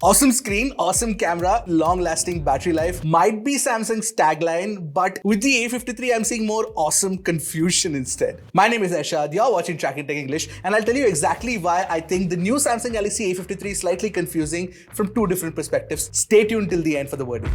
Awesome screen, awesome camera, long-lasting battery life might be Samsung's tagline, but with the A53, I'm seeing more awesome confusion instead. My name is Ershad, you're watching Trakin Tech English, and I'll tell you exactly why I think the new Samsung Galaxy A53 is slightly confusing from two different perspectives. Stay tuned till the end for the verdict.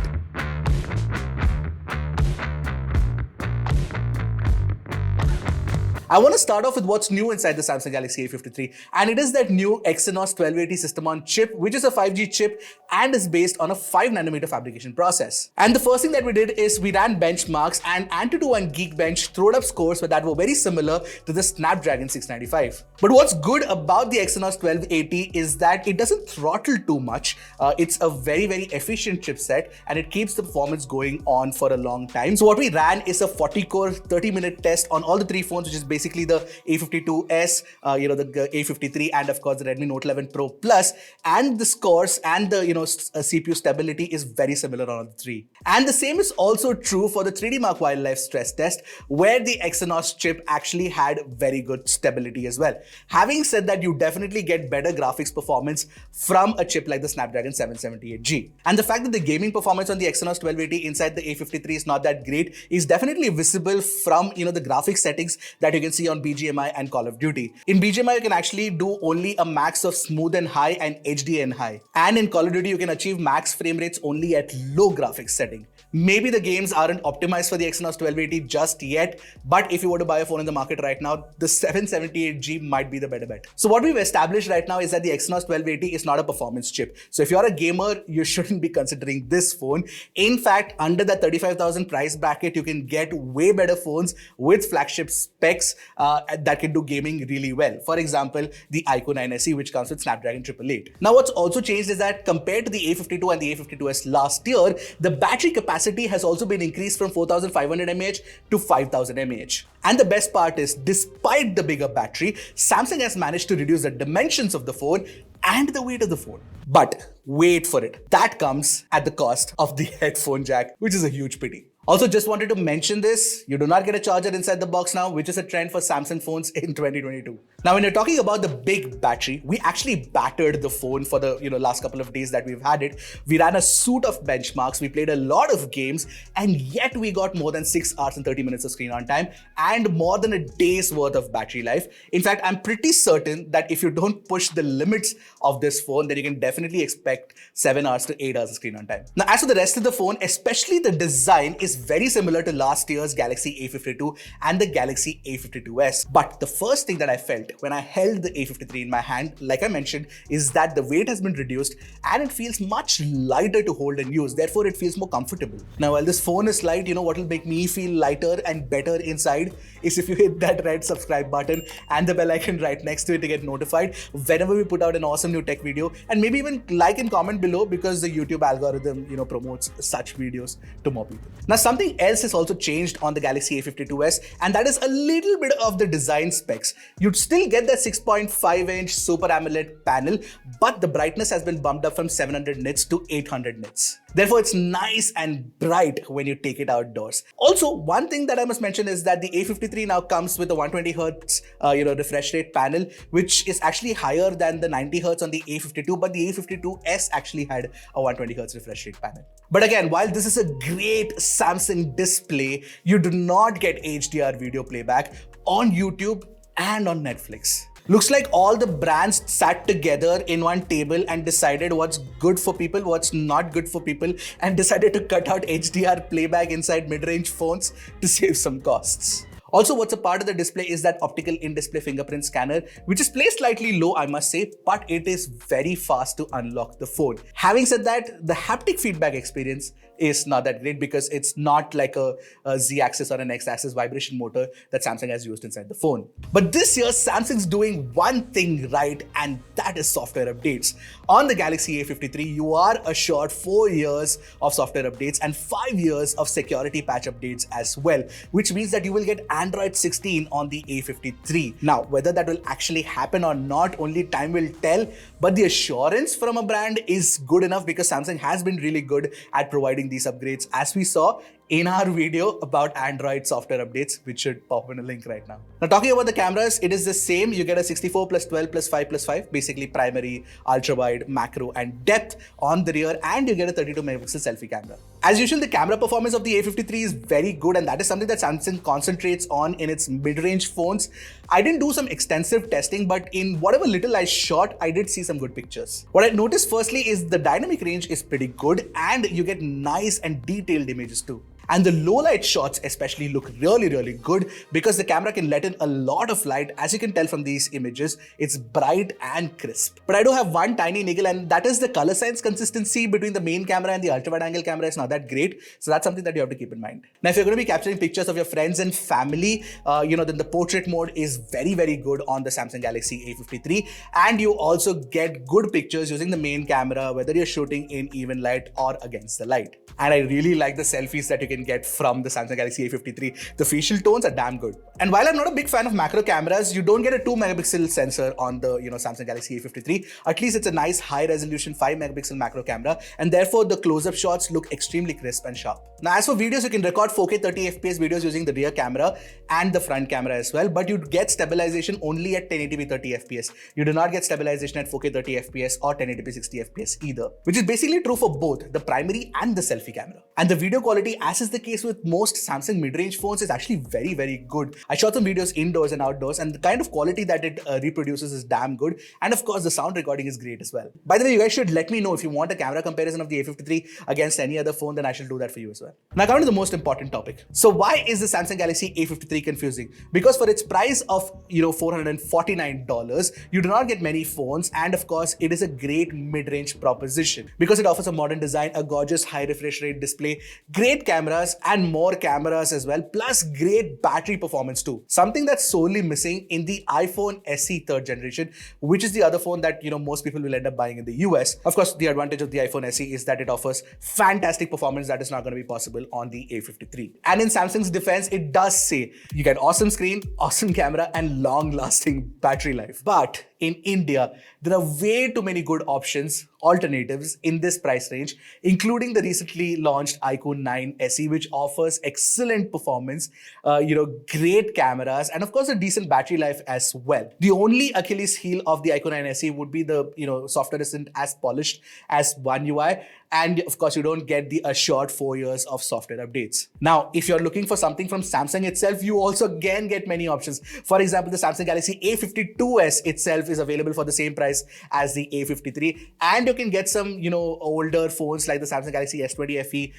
I want to start off with what's new inside the Samsung Galaxy A53, and it is that new Exynos 1280 system on chip, which is a 5G chip and is based on a 5nm fabrication process. And the first thing that we did is we ran benchmarks, and Antutu and Geekbench throwed up scores that were very similar to the Snapdragon 695. But what's good about the Exynos 1280 is that it doesn't throttle too much. It's a very efficient chipset, and it keeps the performance going on for a long time. So what we ran is a 40-core, 30-minute test on all the three phones, which is basically the A52s, the A53, and of course the Redmi Note 11 Pro Plus, and the scores and the CPU stability is very similar on all three. And the same is also true for the 3D Mark Wildlife stress test, where the Exynos chip actually had very good stability as well. Having said that, you definitely get better graphics performance from a chip like the Snapdragon 778G. And the fact that the gaming performance on the Exynos 1280 inside the A53 is not that great is definitely visible from the graphics settings that you can see on BGMI and Call of Duty. In BGMI, you can actually do only a max of smooth and high and HD and high. And in Call of Duty, you can achieve max frame rates only at low graphics setting. Maybe the games aren't optimized for the Exynos 1280 just yet, but if you were to buy a phone in the market right now, the 778G might be the better bet. So what we've established right now is that the Exynos 1280 is not a performance chip. So if you're a gamer, you shouldn't be considering this phone. In fact, under that 35,000 price bracket, you can get way better phones with flagship specs that can do gaming really well. For example, the iQOO 9 SE, which comes with Snapdragon 888. Now, what's also changed is that compared to the A52 and the A52s last year, the battery capacity has also been increased from 4,500 mAh to 5,000 mAh. And the best part is, despite the bigger battery, Samsung has managed to reduce the dimensions of the phone and the weight of the phone. But wait for it, that comes at the cost of the headphone jack, which is a huge pity. Also, just wanted to mention this, you do not get a charger inside the box now, which is a trend for Samsung phones in 2022. Now, when you're talking about the big battery, we actually battered the phone for the last couple of days that we've had it. We ran a suite of benchmarks, we played a lot of games, and yet we got more than 6 hours and 30 minutes of screen on time and more than a day's worth of battery life. In fact, I'm pretty certain that if you don't push the limits of this phone, then you can definitely expect 7 hours to 8 hours of screen on time. Now, as for the rest of the phone, especially the design is very similar to last year's Galaxy A52 and the Galaxy A52s. But the first thing that I felt when I held the A53 in my hand, like I mentioned, is that the weight has been reduced and it feels much lighter to hold and use. Therefore, it feels more comfortable. Now, while this phone is light, what will make me feel lighter and better inside is if you hit that red subscribe button and the bell icon right next to it to get notified whenever we put out an awesome new tech video, and maybe even like and comment below because the YouTube algorithm, promotes such videos to more people. Now, something else has also changed on the Galaxy A52s, and that is a little bit of the design specs. You'd still get that 6.5-inch Super AMOLED panel, but the brightness has been bumped up from 700 nits to 800 nits. Therefore, it's nice and bright when you take it outdoors. Also, one thing that I must mention is that the A53 now comes with a 120Hz refresh rate panel, which is actually higher than the 90Hz on the A52, but the A52s actually had a 120Hz refresh rate panel. But again, while this is a great Samsung display, you do not get HDR video playback on YouTube and on Netflix. Looks like all the brands sat together in one table and decided what's good for people, what's not good for people, and decided to cut out HDR playback inside mid-range phones to save some costs. Also, what's a part of the display is that optical in-display fingerprint scanner, which is placed slightly low, I must say, but it is very fast to unlock the phone. Having said that, the haptic feedback experience is not that great because it's not like a Z-axis or an X-axis vibration motor that Samsung has used inside the phone. But this year, Samsung's doing one thing right, and that is software updates. On the Galaxy A53, you are assured 4 years of software updates and 5 years of security patch updates as well, which means that you will get Android 16 on the A53. Now, whether that will actually happen or not, only time will tell, but the assurance from a brand is good enough because Samsung has been really good at providing these upgrades, as we saw in our video about Android software updates, which should pop in a link right now. Now, talking about the cameras, it is the same. You get a 64 plus 12 plus 5 plus 5, basically primary, ultra wide, macro, and depth on the rear, and you get a 32 megapixel selfie camera. As usual, the camera performance of the A53 is very good, and that is something that Samsung concentrates on in its mid-range phones. I didn't do some extensive testing, but in whatever little I shot, I did see some good pictures. What I noticed firstly is the dynamic range is pretty good, and you get nice and detailed images too. And the low light shots especially look really good because the camera can let in a lot of light. As you can tell from these images, it's bright and crisp. But I do have one tiny niggle, and that is the color science consistency between the main camera and the ultra wide angle camera is not that great. So that's something that you have to keep in mind. Now, if you're going to be capturing pictures of your friends and family, then the portrait mode is very good on the Samsung Galaxy A53. And you also get good pictures using the main camera, whether you're shooting in even light or against the light. And I really like the selfies that you can get from the Samsung Galaxy A53. The facial tones are damn good. And while I'm not a big fan of macro cameras, you don't get a 2 megapixel sensor on the Samsung Galaxy A53. At least it's a nice high resolution 5 megapixel macro camera, and therefore the close-up shots look extremely crisp and sharp. Now, as for videos, you can record 4K 30 FPS videos using the rear camera and the front camera as well, but you get stabilization only at 1080p 30 FPS. You do not get stabilization at 4K 30 FPS or 1080p 60 FPS either, which is basically true for both the primary and the selfie camera. And the video quality, as is the case with most Samsung mid-range phones, is actually very good. I shot some videos indoors and outdoors, and the kind of quality that it reproduces is damn good. And of course, the sound recording is great as well. By the way, you guys should let me know if you want a camera comparison of the A53 against any other phone, then I shall do that for you as well. Now, coming to the most important topic. So why is the Samsung Galaxy A53 confusing? Because for its price of $449, you do not get many phones, and of course, it is a great mid-range proposition because it offers a modern design, a gorgeous high refresh rate display, great cameras and more cameras as well, plus great battery performance too. Something that's sorely missing in the iPhone SE 3rd generation, which is the other phone that most people will end up buying in the US. Of course, the advantage of the iPhone SE is that it offers fantastic performance that is not going to be possible on the A53. And in Samsung's defense, it does say you get awesome screen, awesome camera, and long-lasting battery life. But in India, there are way too many good options, alternatives in this price range, including the recently launched iQOO 9 SE, which offers excellent performance, great cameras, and of course a decent battery life as well. The only Achilles heel of the iQOO 9 SE would be the software isn't as polished as One UI, and of course you don't get the assured 4 years of software updates. Now, if you're looking for something from Samsung itself, you also again get many options. For example, the Samsung Galaxy A52s itself is available for the same price as the A53, and you can get some older phones like the Samsung Galaxy S20 FE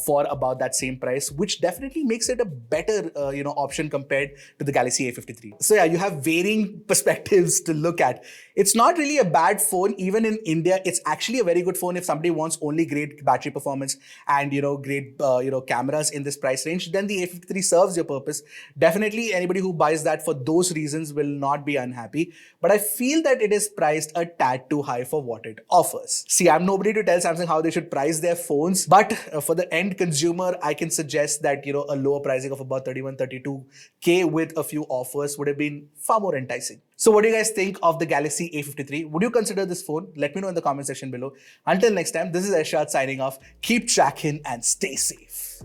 for about that same price, which definitely makes it a better option compared to the Galaxy A53. So yeah, you have varying perspectives to look at. It's not really a bad phone. Even in India, it's actually a very good phone if somebody wants only great battery performance and great cameras in this price range. Then the A53 serves your purpose. Definitely anybody who buys that for those reasons will not be unhappy, but I feel that it is priced a tad too high for what it offers. See, I'm nobody to tell Samsung how they should price their phones, but for the end consumer, I can suggest that a lower pricing of about 31-32K with a few offers would have been far more enticing. So what do you guys think of the Galaxy A53? Would you consider this phone? Let me know in the comment section below. Until next time, this is Ershad signing off. Keep tracking and stay safe.